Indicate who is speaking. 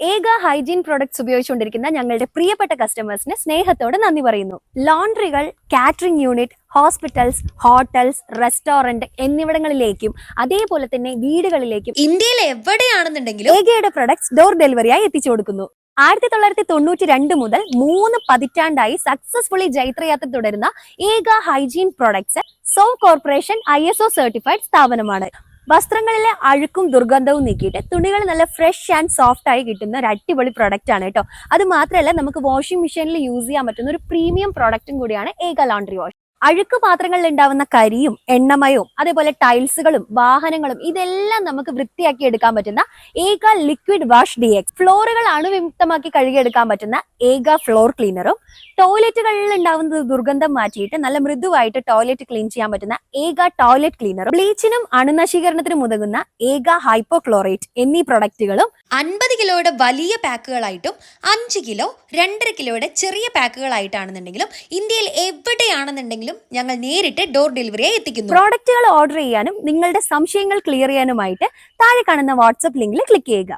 Speaker 1: ഏക hygiene products ഉപയോഗിച്ചുകൊണ്ടിരിക്കുന്ന ഞങ്ങളുടെ പ്രിയപ്പെട്ട കസ്റ്റമേഴ്സിന് സ്നേഹത്തോടെ നന്ദി പറയുന്നു. ലോണ്ടറികൾ, catering unit, hospitals, hotels, restaurant എന്നിവിടങ്ങളിലേക്കും അതേപോലെ തന്നെ വീടുകളിലേക്കും
Speaker 2: ഇന്ത്യയിൽ എവിടെയാണെന്നുണ്ടെങ്കിലും
Speaker 1: ഏകയുടെ പ്രൊഡക്ട്സ് ഡോർ ഡെലിവറിയായി എത്തിച്ചു കൊടുക്കുന്നു. 1992 മുതൽ 3 പതിറ്റാണ്ടായി സക്സസ്ഫുള്ളി ജൈത്രയാത്ര തുടരുന്ന ഏക ഹൈജീൻ പ്രൊഡക്ട്സ് സോം കോർപ്പറേഷൻ ISO സർട്ടിഫൈഡ് സ്ഥാപനമാണ്. വസ്ത്രങ്ങളിലെ അഴുക്കും ദുർഗന്ധവും നീക്കിയിട്ട് തുണികൾ നല്ല ഫ്രഷ് ആൻഡ് സോഫ്റ്റ് ആയി കിട്ടുന്ന ഒരു അടിപൊളി പ്രൊഡക്റ്റ് ആണ് കേട്ടോ. അത് മാത്രമല്ല, നമുക്ക് വാഷിംഗ് മെഷീനിൽ യൂസ് ചെയ്യാൻ പറ്റുന്ന ഒരു പ്രീമിയം പ്രൊഡക്റ്റും കൂടിയാണ് ഏക ലോണ്ടറി വാഷ്. അഴുക്ക് പാത്രങ്ങളിൽ ഉണ്ടാവുന്ന കരിയും എണ്ണമയവും അതേപോലെ ടൈൽസുകളും വാഹനങ്ങളും ഇതെല്ലാം നമുക്ക് വൃത്തിയാക്കി എടുക്കാൻ പറ്റുന്ന ഏക ലിക്വിഡ് വാഷ് DX. ഫ്ലോറുകൾ അണുവിമുക്തമാക്കി കഴുകിയെടുക്കാൻ പറ്റുന്ന ഏക ഫ്ലോർ ക്ലീനറും ടോയ്ലറ്റുകളിൽ ഉണ്ടാവുന്ന ദുർഗന്ധം മാറ്റിയിട്ട് നല്ല മൃദുവായിട്ട് ടോയ്ലറ്റ് ക്ലീൻ ചെയ്യാൻ പറ്റുന്ന ഏക ടോയ്ലറ്റ് ക്ലീനറും ബ്ലീച്ചിനും അണുനശീകരണത്തിനും ഉതകുന്ന ഏക ഹൈപ്പോക്ലോറേറ്റ് എന്നീ പ്രൊഡക്റ്റുകളും
Speaker 2: 50 കിലോയുടെ വലിയ പാക്കുകളായിട്ടും 5 കിലോ 2.5 കിലോയുടെ ചെറിയ പാക്കുകളായിട്ടാണെന്നുണ്ടെങ്കിലും ഇന്ത്യയിൽ എവിടെയാണെന്നുണ്ടെങ്കിലും ഞങ്ങൾ നേരിട്ട് ഡോർ ഡെലിവറിയായി എത്തിക്കുന്നു.
Speaker 1: പ്രോഡക്റ്റുകൾ ഓർഡർ ചെയ്യാനും നിങ്ങളുടെ സംശയങ്ങൾ ക്ലിയർ ചെയ്യാനുമായിട്ട് താഴെ കാണുന്ന വാട്സ്ആപ്പ് ലിങ്കിൽ ക്ലിക്ക് ചെയ്യുക.